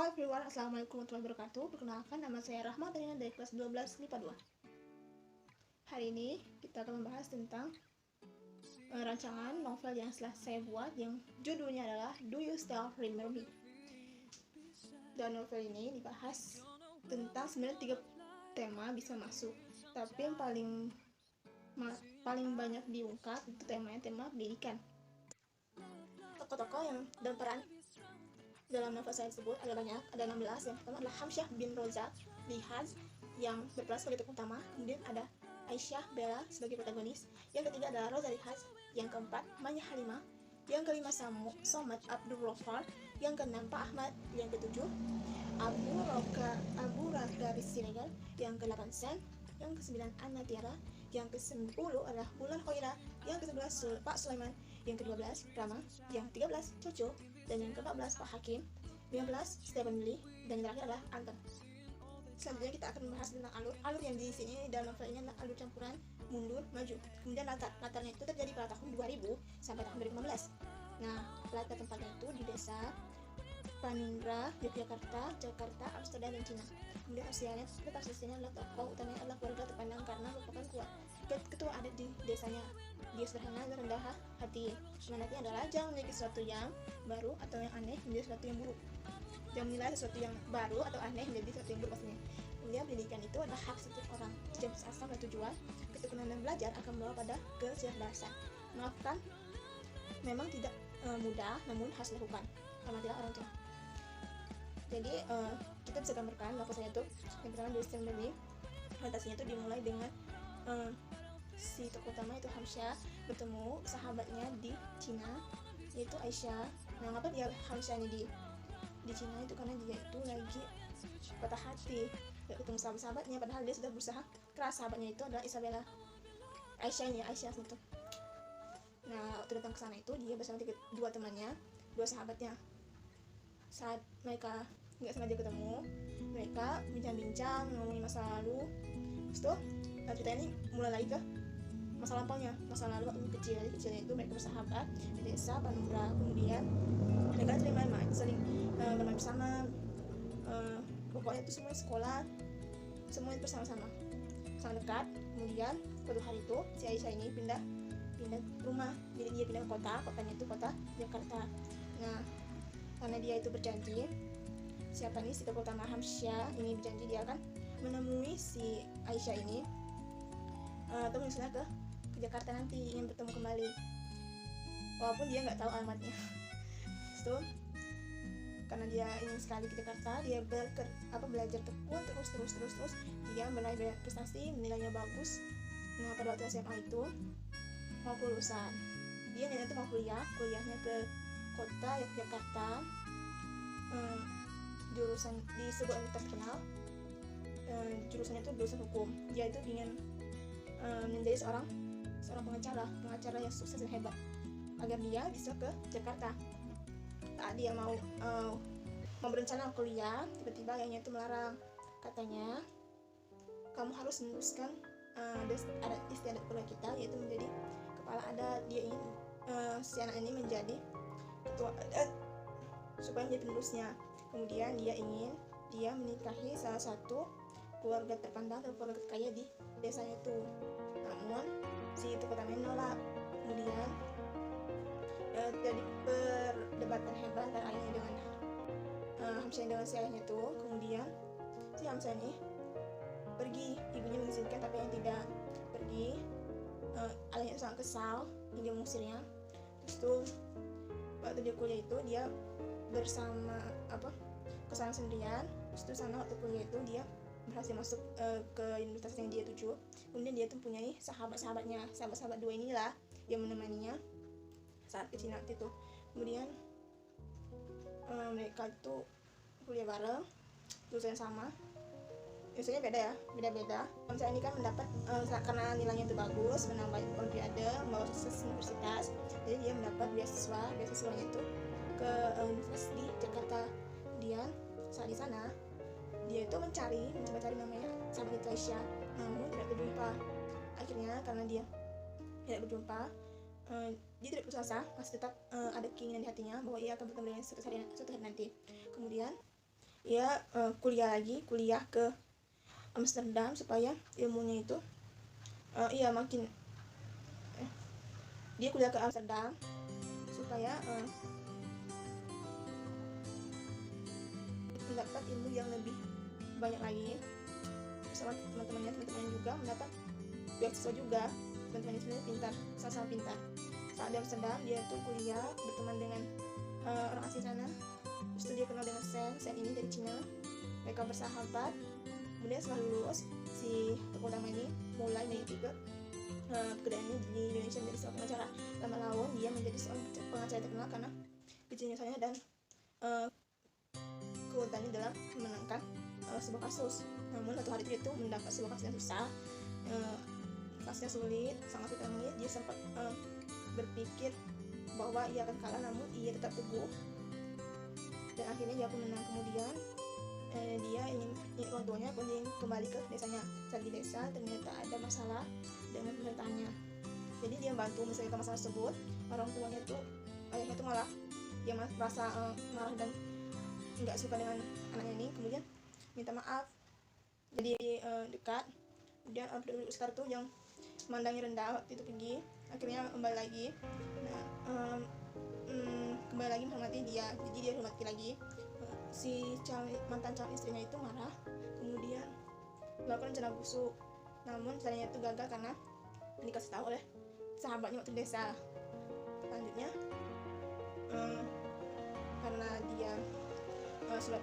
Halo everyone, Assalamualaikum warahmatullahi wabarakatuh. Perkenalkan, nama saya Rahma Tarina dari kelas 12 MIPA 2. Hari ini kita akan membahas tentang rancangan novel yang setelah saya buat, yang judulnya adalah Do You Still Remember Me. Dan novel ini dibahas tentang sebenarnya 3 tema bisa masuk, tapi yang paling banyak diungkap itu tema pendidikan. Tokoh-tokoh yang berperan dalam novel saya tersebut ada banyak, ada 16. Yang pertama adalah Hamsyah bin Roza Lihaz yang berperan sebagai tokoh utama. Kemudian ada Aisyah Bella sebagai protagonis. Yang ketiga adalah Roza Lihaz. Yang keempat Manya Halimah. Yang kelima Somad Abdul Ghafar. Yang keenam Pak Ahmad. Yang ketujuh Abu Raka Siregar. Yang ke-8 Sen. Yang ke-9 Anna Tiara. Yang ke-10 adalah Bulan Khaira. Yang ke-11 Pak Sulaiman. Yang ke-12 Rama. Yang ke-13 Coco. Dan yang ke-14 Pak Hakim. 15 Stephen Lee. Dan yang terakhir adalah Anton. Selanjutnya kita akan membahas tentang alur yang di sini dalam novel ini adalah alur campuran mundur maju. Kemudian latarnya itu terjadi pada tahun 2000 sampai tahun 2015. Nah, latar tempatnya itu di desa Panindra, Yogyakarta, Jakarta, Amsterdam, dan Cina. Kemudian usianya adalah tokoh utamanya adalah keluarga terpandang karena merupakan ketua adat di desanya. Dia sederhana dan rendah hati. Semangatnya adalah jangan memiliki sesuatu yang baru atau yang aneh menjadi sesuatu yang buruk. Jangan menilai sesuatu yang baru atau aneh menjadi sesuatu yang buruk maksudnya. Kemudian pendidikan itu adalah hak setiap orang. Jenis asal dan tujuan, ketekunan dan belajar akan membawa pada kecerdasan. Melakukan memang tidak mudah, namun harus dilakukan. Hormatilah orang tua. Jadi kita bisa gambarkan novel saya itu yang pertama Do You Still Remember Me. Fantasinya itu dimulai dengan si tokoh utama itu Hamsyah bertemu sahabatnya di Cina yaitu Aisyah. Nah, ngapa dia Hamsyah ini di Cina itu karena dia itu lagi patah hati gak ketemu sahabatnya, padahal dia sudah berusaha keras. Sahabatnya itu adalah Isabella, Aisyah itu. Nah, waktu datang ke sana itu dia bersama dua temannya, dua sahabatnya. Saat mereka nggak sengaja ketemu, mereka bincang-bincang ngomongin masa lalu. Terus tuh cerita ini mulai lagi ke masa lampaunya, masa lalu waktu kecilnya itu mereka bersahabat di desa Panura. Kemudian mereka saling bermain bersama, pokoknya itu semua sekolah, semuanya bersama-sama sangat dekat. Kemudian suatu hari itu si Aisyah ini pindah rumah, jadi dia pindah ke kotanya itu kota Jakarta. Nah, karena dia itu berjanji, siapa nih si tokoh utama Hamsyah ini berjanji dia akan menemui si Aisyah ini atau misalnya ke Jakarta nanti, ingin bertemu kembali walaupun dia nggak tahu alamatnya. So, karena dia ingin sekali ke Jakarta, dia belajar tekun terus dia meraih prestasi, nilainya bagus. Nah, pada waktu SMA itu mau kelulusan, dia niatnya itu mau kuliahnya ke kota Yogyakarta, jurusan di sebuah universitas terkenal. Jurusannya itu jurusan hukum. Dia itu ingin menjadi seorang pengacara yang sukses dan hebat agar dia bisa ke Jakarta. Saat dia mau berencana kuliah, tiba-tiba ayahnya itu melarang. Katanya, kamu harus meneruskan adat istiadat keluarga kita, yaitu menjadi kepala adat. Dia ingin si anak ini menjadi ketua adat supaya menjadi penerusnya. Kemudian dia ingin menikahi salah satu keluarga terpandang dan keluarga kaya di desanya itu. Namun si itu kota menolak. Kemudian jadi perdebatan hebat antara ayahnya dengan Hamsyah dengan si ayahnya itu. Kemudian si Hamsyah ini pergi, ibunya mengizinkan tapi yang tidak pergi. Ayahnya sangat kesal, dia mengusirnya. Terus tuh waktu dia kuliah itu dia bersama kesana sendirian. Terus tuh sana waktu kuliah itu dia berhasil masuk ke universitas yang dia tuju. Kemudian dia tuh mempunyai sahabat dua inilah yang menemaninya saat ke Cina itu. Kemudian mereka itu kuliah bareng, jurusan sama, jurusannya beda. Saya ini kan mendapat karena nilainya itu bagus, menambah olimpiade, membawa sukses universitas, jadi dia mendapat beasiswanya itu ke universitas di Jakarta. Kemudian saat di sana dia itu mencoba cari namanya sahabat itu Aisyah, namun tidak berjumpa. Akhirnya karena dia tidak berjumpa, dia tidak putus asa, masih tetap ada keinginan di hatinya bahwa ia akan bertemu dengan suatu hari nanti. Kemudian Dia kuliah ke Amsterdam supaya ilmunya itu makin dia kuliah ke Amsterdam supaya mendapat ilmu yang lebih banyak lagi bersama teman-temannya juga mendapat beasiswa juga. Teman-temannya sebenarnya pintar, sama-sama pintar. Saat di Amsterdam dia tuh kuliah berteman dengan orang asing sana. Terus dia kenal dengan Sen ini dari Cina. Mereka bersahabat. Kemudian setelah lulus, si tokoh utama ini mulai mengikuti pekerjaannya di Indonesia menjadi seorang pengacara. Lama laun dia menjadi seorang pengacara terkenal karena kejeniusannya dan keuletannya dalam memenangkan sebuah kasus. Namun satu hari itu mendapat sebuah kasus yang susah, kasusnya sulit, sangat rumit. Dia sempat berpikir bahwa ia akan kalah, namun ia tetap teguh dan akhirnya dia pun menang. Kemudian dia ingin orang tuanya pun kembali ke desanya. Saat di desa ternyata ada masalah dengan pemerintahnya, jadi dia bantu menyelesaikan masalah tersebut. Orang tuanya tuh, ayahnya tuh malah dia merasa marah dan nggak suka dengan anaknya ini, kemudian minta maaf, jadi dekat. Kemudian penduduk sekitar tuh yang memandangnya rendah waktu itu pergi, akhirnya kembali lagi. Kembali lagi menghormati dia, jadi dia hormati lagi. Si mantan calon istrinya itu marah, kemudian melakukan rencana busuk, namun rencananya itu gagal karena dikasih tahu oleh sahabatnya waktu desa. Selanjutnya karena dia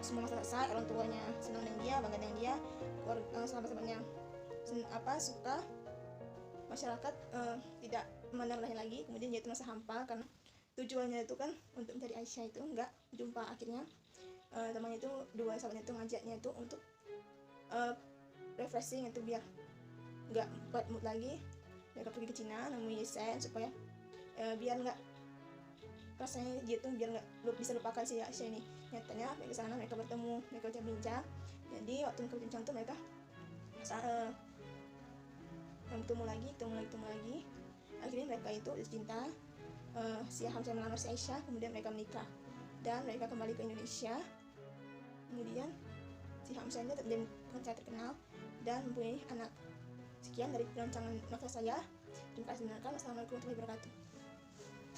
semua masalah selesai, orang tuanya senang dengan dia, bangga dengan dia, sahabat-sahabatnya suka, masyarakat tidak memandang lain lagi. Kemudian dia itu merasa hampa karena tujuannya itu kan untuk mencari Aisyah, itu enggak jumpa. Akhirnya temannya itu, dua sahabatnya itu ngajaknya itu untuk refreshing, itu biar nggak bad mood lagi. Mereka pergi ke Cina namanya Sen supaya biar nggak rasanya dia tuh biar nggak bisa lupakan si Aisyah ini. Nyatanya mereka sana, mereka bertemu, mereka bincang. Jadi waktu mereka bincang tuh mereka ketemu lagi. Akhirnya mereka itu cinta. Si Hamzah melamar si Aisyah, kemudian mereka menikah dan mereka kembali ke Indonesia. Kemudian si Hamzah ini menjadi pengacara terkenal dan mempunyai anak. Sekian dari perancangan novel saya. Terima kasih menonton. Wassalamualaikum warahmatullahi wabarakatuh.